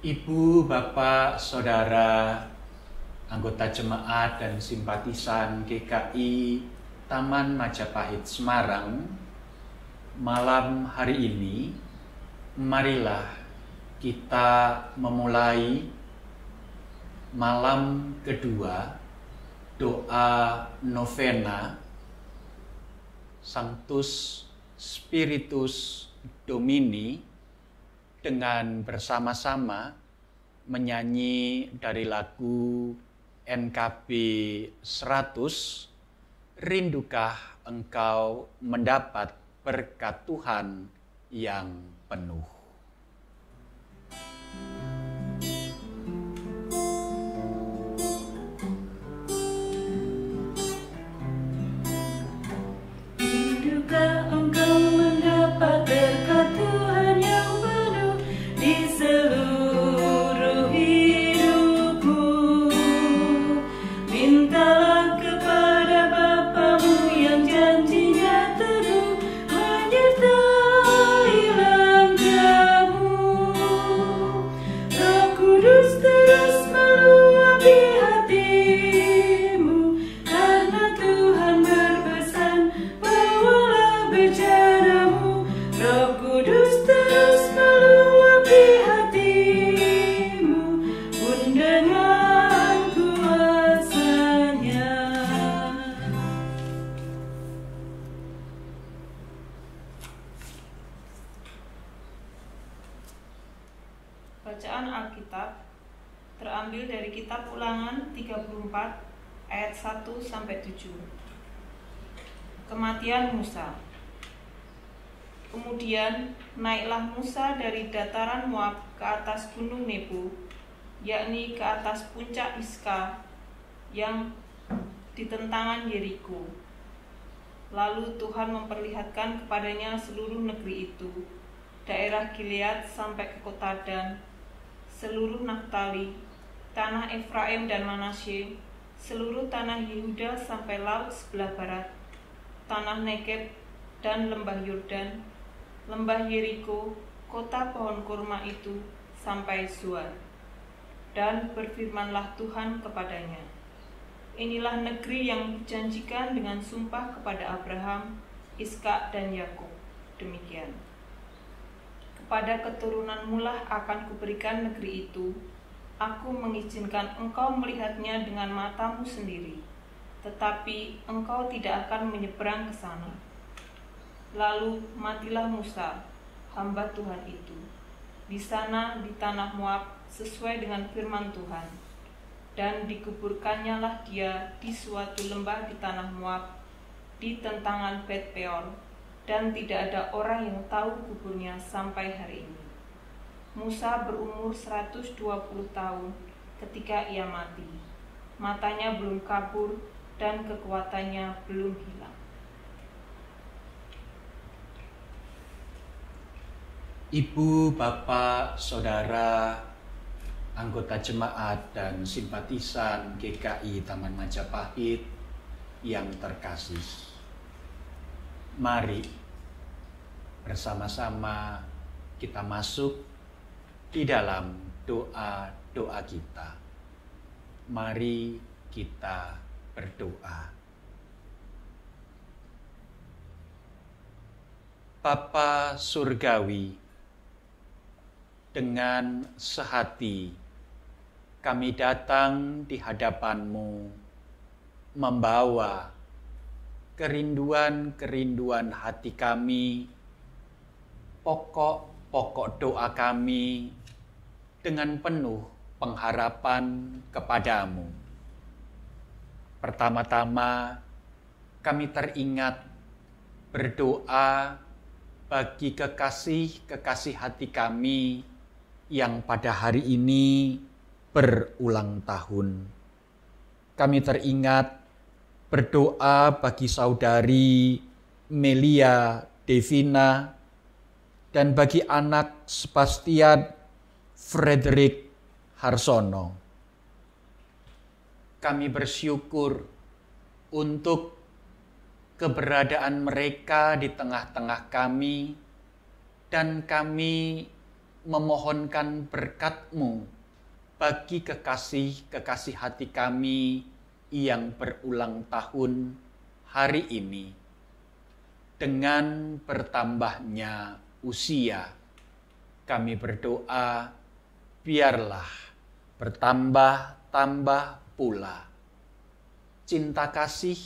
Ibu, Bapak, Saudara, anggota jemaat dan simpatisan GKI Taman Majapahit Semarang, malam hari ini marilah kita memulai malam kedua doa novena Sanctus Spiritus Domini dengan bersama-sama menyanyi dari lagu NKB 100, Rindukah engkau mendapat berkat Tuhan yang penuh. Rindukah engkau mendapat berkat Tuhan yang penuh di seluruh hidupmu? Mintalah kepada Bapamu yang janjinya teguh menyertai langkahmu. Roh Kudus terus meluapi hatimu, karena Tuhan berpesan, bawalah bicaramu. Roh Kudus terus meluapi hatimu, pun dengan kuasanya. Bacaan Alkitab terambil dari kitab Ulangan 34 ayat 1-7. Kematian Musa. Kemudian naiklah Musa dari dataran Moab ke atas gunung Nebo, yakni ke atas puncak Pisga yang di tentangan Yeriko. Lalu Tuhan memperlihatkan kepadanya seluruh negeri itu, daerah Gilead sampai ke kota Dan, seluruh Naftali, tanah Efraim dan Manasye, seluruh tanah Yehuda sampai laut sebelah barat, tanah Negeb dan lembah Yordan, lembah Yeriko, kota pohon kurma itu sampai Zoar. Dan berfirmanlah Tuhan kepadanya, inilah negeri yang dijanjikan dengan sumpah kepada Abraham, Ishak dan Yakub. Demikian. Kepada keturunanmu lah akan kuberikan negeri itu. Aku mengizinkan engkau melihatnya dengan matamu sendiri, tetapi engkau tidak akan menyeberang ke sana. Lalu matilah Musa, hamba Tuhan itu, di sana di tanah Moab sesuai dengan firman Tuhan. Dan dikuburkannya lah dia di suatu lembah di tanah Moab, di tentangan Bet Peor, dan tidak ada orang yang tahu kuburnya sampai hari ini. Musa berumur 120 tahun ketika ia mati. Matanya belum kabur dan kekuatannya belum hilang. Ibu, Bapak, Saudara, anggota jemaat dan simpatisan GKI Taman Majapahit yang terkasih, mari bersama-sama kita masuk di dalam doa-doa kita. Mari kita berdoa. Bapa Surgawi, dengan sehati kami datang di hadapan-Mu membawa kerinduan-kerinduan hati kami, pokok-pokok doa kami dengan penuh pengharapan kepadamu. Pertama-tama kami teringat berdoa bagi kekasih-kekasih hati kami yang pada hari ini berulang tahun. Kami teringat berdoa bagi saudari Melia Devina dan bagi anak Sebastian Frederick Harsono. Kami bersyukur untuk keberadaan mereka di tengah-tengah kami, dan kami memohonkan berkat-Mu bagi kekasih-kekasih hati kami yang berulang tahun hari ini. Dengan bertambahnya usia, kami berdoa, biarlah bertambah-tambah pula cinta kasih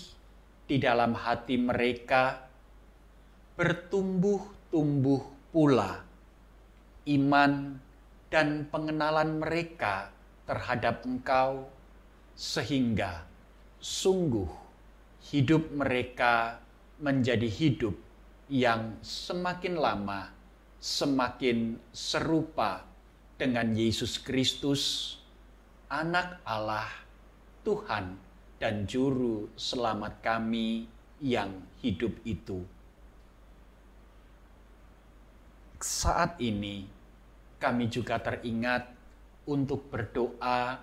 di dalam hati mereka, bertumbuh-tumbuh pula iman dan pengenalan mereka terhadap Engkau, sehingga sungguh hidup mereka menjadi hidup yang semakin lama semakin serupa dengan Yesus Kristus, Anak Allah, Tuhan dan Juru Selamat kami yang hidup itu. Saat ini, kami juga teringat untuk berdoa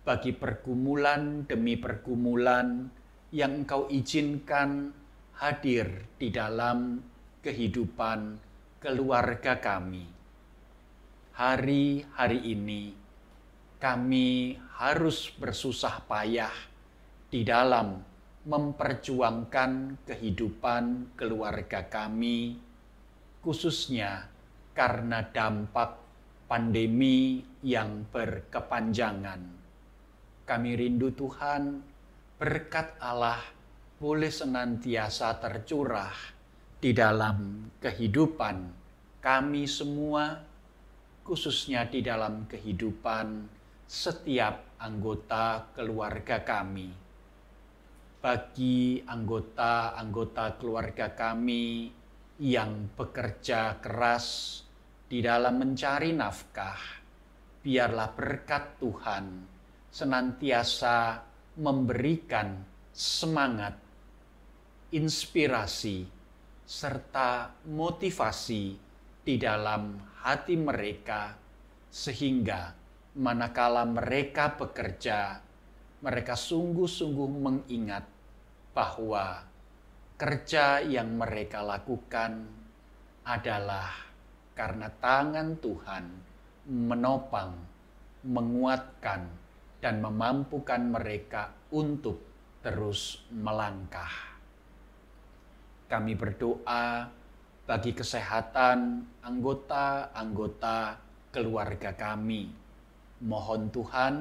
bagi pergumulan demi pergumulan yang Engkau izinkan hadir di dalam kehidupan keluarga kami. Hari-hari ini kami harus bersusah payah di dalam memperjuangkan kehidupan keluarga kami, khususnya karena dampak pandemi yang berkepanjangan. Kami rindu Tuhan, berkat Allah boleh senantiasa tercurah di dalam kehidupan kami semua, khususnya di dalam kehidupan setiap anggota keluarga kami. Bagi anggota-anggota keluarga kami yang bekerja keras di dalam mencari nafkah, biarlah berkat Tuhan senantiasa memberikan semangat, inspirasi, serta motivasi di dalam hati mereka, sehingga manakala mereka bekerja, mereka sungguh-sungguh mengingat bahwa kerja yang mereka lakukan adalah karena tangan Tuhan menopang, menguatkan, dan memampukan mereka untuk terus melangkah. Kami berdoa bagi kesehatan anggota-anggota keluarga kami. Mohon Tuhan,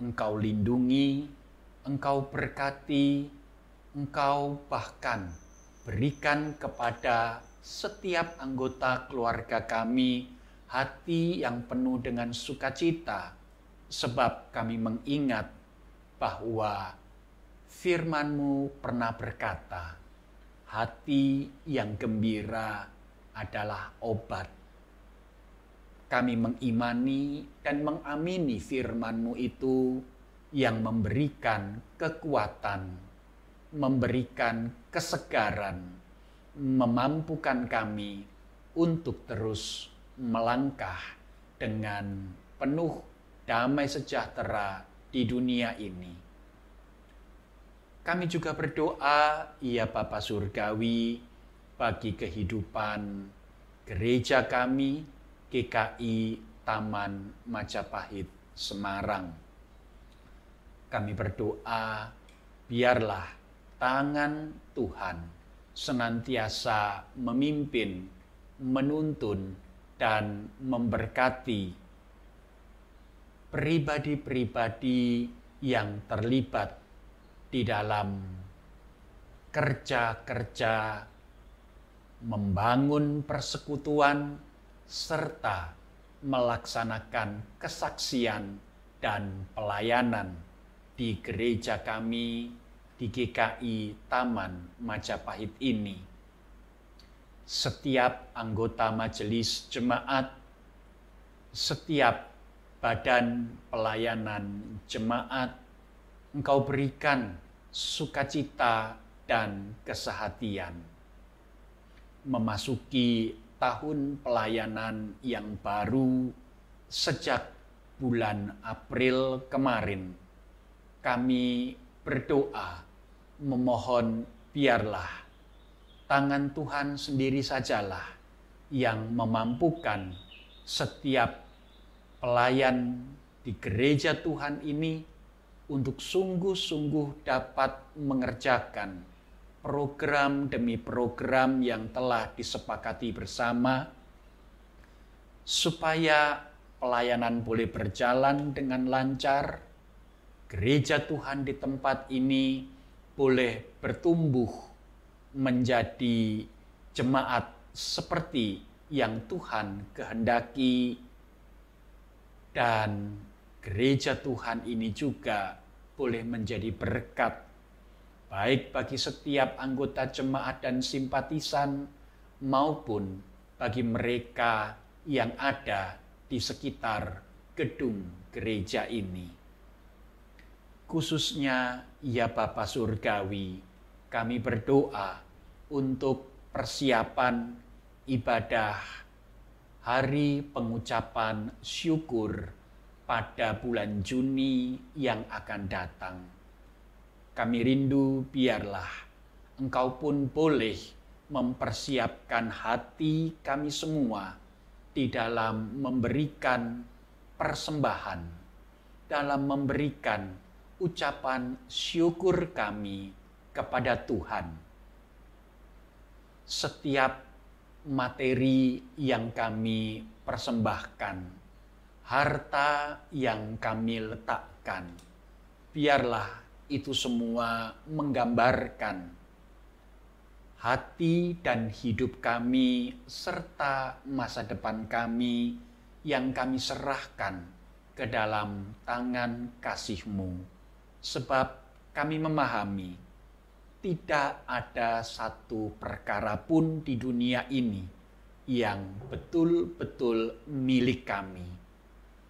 Engkau lindungi, Engkau berkati, Engkau bahkan berikan kepada setiap anggota keluarga kami hati yang penuh dengan sukacita, sebab kami mengingat bahwa firman-Mu pernah berkata, hati yang gembira adalah obat. Kami mengimani dan mengamini firman-Mu itu yang memberikan kekuatan, memberikan kesegaran, memampukan kami untuk terus melangkah dengan penuh damai sejahtera di dunia ini. Kami juga berdoa, ya Bapa Surgawi, bagi kehidupan gereja kami, GKI Taman Majapahit, Semarang. Kami berdoa, biarlah tangan Tuhan senantiasa memimpin, menuntun, dan memberkati pribadi-pribadi yang terlibat di dalam kerja-kerja membangun persekutuan serta melaksanakan kesaksian dan pelayanan di gereja kami di GKI Taman Majapahit ini. Setiap anggota majelis jemaat, setiap badan pelayanan jemaat, Engkau berikan sukacita dan kesehatian. Memasuki tahun pelayanan yang baru sejak bulan April kemarin, kami berdoa memohon biarlah tangan Tuhan sendiri sajalah yang memampukan setiap pelayan di gereja Tuhan ini untuk sungguh-sungguh dapat mengerjakan program demi program yang telah disepakati bersama, supaya pelayanan boleh berjalan dengan lancar, gereja Tuhan di tempat ini boleh bertumbuh menjadi jemaat seperti yang Tuhan kehendaki, dan gereja Tuhan ini juga boleh menjadi berkat baik bagi setiap anggota jemaat dan simpatisan maupun bagi mereka yang ada di sekitar gedung gereja ini. Khususnya ya Bapa Surgawi, kami berdoa untuk persiapan ibadah hari pengucapan syukur pada bulan Juni yang akan datang. Kami rindu biarlah Engkau pun boleh mempersiapkan hati kami semua di dalam memberikan persembahan, dalam memberikan ucapan syukur kami kepada Tuhan. Setiap materi yang kami persembahkan, harta yang kami letakkan, biarlah itu semua menggambarkan hati dan hidup kami serta masa depan kami yang kami serahkan ke dalam tangan kasih-Mu. Sebab kami memahami tidak ada satu perkara pun di dunia ini yang betul-betul milik kami.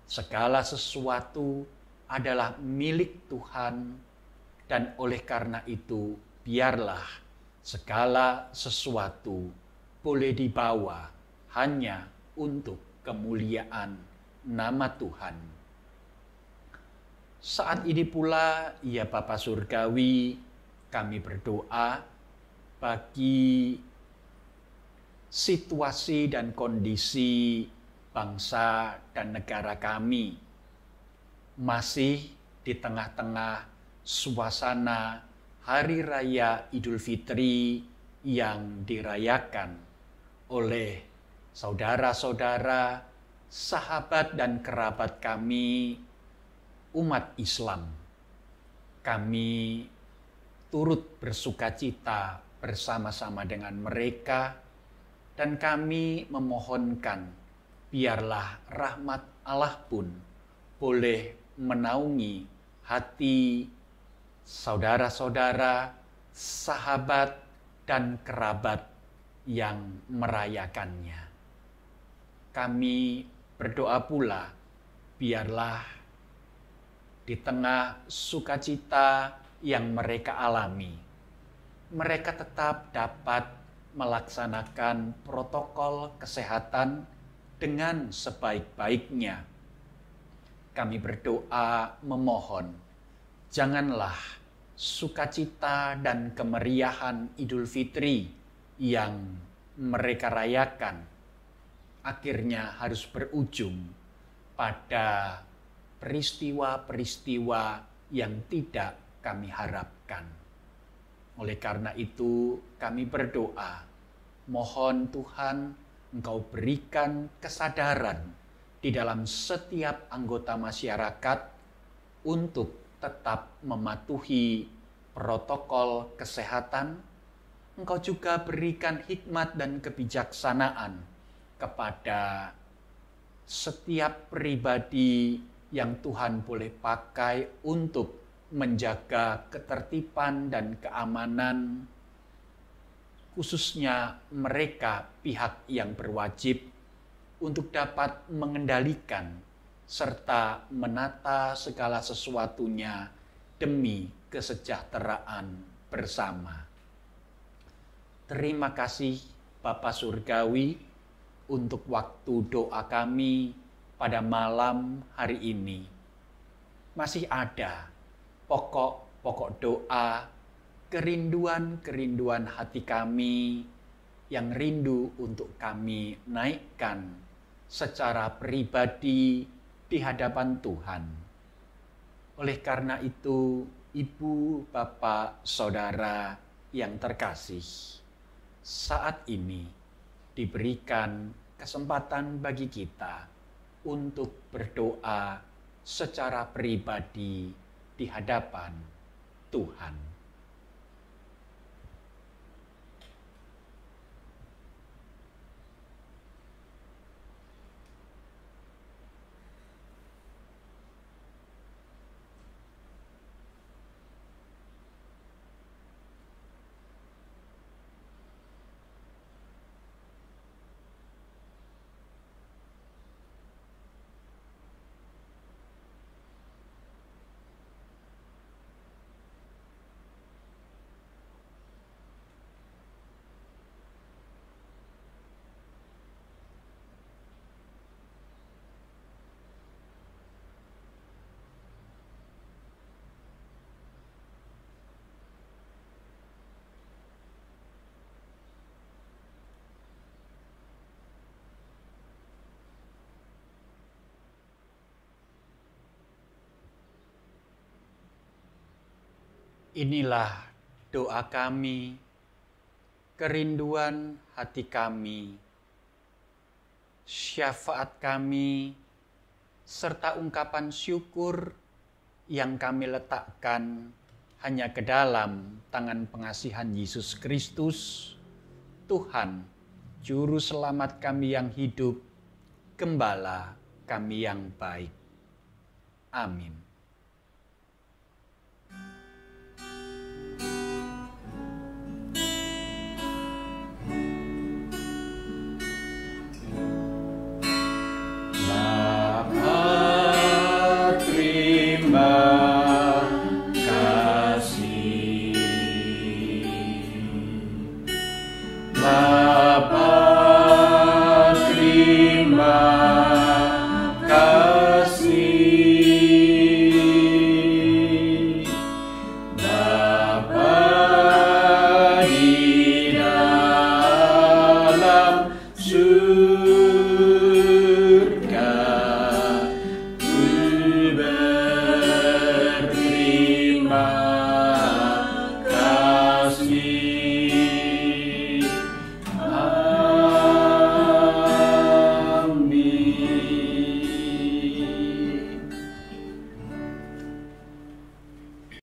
Segala sesuatu adalah milik Tuhan, dan oleh karena itu biarlah segala sesuatu boleh dibawa hanya untuk kemuliaan nama Tuhan. Saat ini pula, ya Bapa Surgawi, kami berdoa bagi situasi dan kondisi bangsa dan negara kami masih di tengah-tengah suasana Hari Raya Idul Fitri yang dirayakan oleh saudara-saudara, sahabat dan kerabat kami, umat Islam. Kami turut bersukacita bersama-sama dengan mereka, dan kami memohonkan biarlah rahmat Allah pun boleh menaungi hati saudara-saudara, sahabat, dan kerabat yang merayakannya. Kami berdoa pula biarlah di tengah sukacita yang mereka alami, mereka tetap dapat melaksanakan protokol kesehatan dengan sebaik-baiknya. Kami berdoa memohon, janganlah sukacita dan kemeriahan Idul Fitri yang mereka rayakan akhirnya harus berujung pada peristiwa-peristiwa yang tidak kami harapkan. Oleh karena itu, kami berdoa, mohon Tuhan Engkau berikan kesadaran di dalam setiap anggota masyarakat untuk tetap mematuhi protokol kesehatan. Engkau juga berikan hikmat dan kebijaksanaan kepada setiap pribadi yang Tuhan boleh pakai untuk menjaga ketertiban dan keamanan, khususnya mereka pihak yang berwajib untuk dapat mengendalikan serta menata segala sesuatunya demi kesejahteraan bersama. Terima kasih Bapa Surgawi untuk waktu doa kami pada malam hari ini. Masih ada pokok-pokok doa, kerinduan-kerinduan hati kami yang rindu untuk kami naikkan secara pribadi di hadapan Tuhan. Oleh karena itu, Ibu, Bapak, Saudara yang terkasih, saat ini diberikan kesempatan bagi kita untuk berdoa secara pribadi di hadapan Tuhan. Inilah doa kami, kerinduan hati kami, syafaat kami, serta ungkapan syukur yang kami letakkan hanya ke dalam tangan pengasihan Yesus Kristus, Tuhan, Juru Selamat kami yang hidup, Gembala kami yang baik. Amin.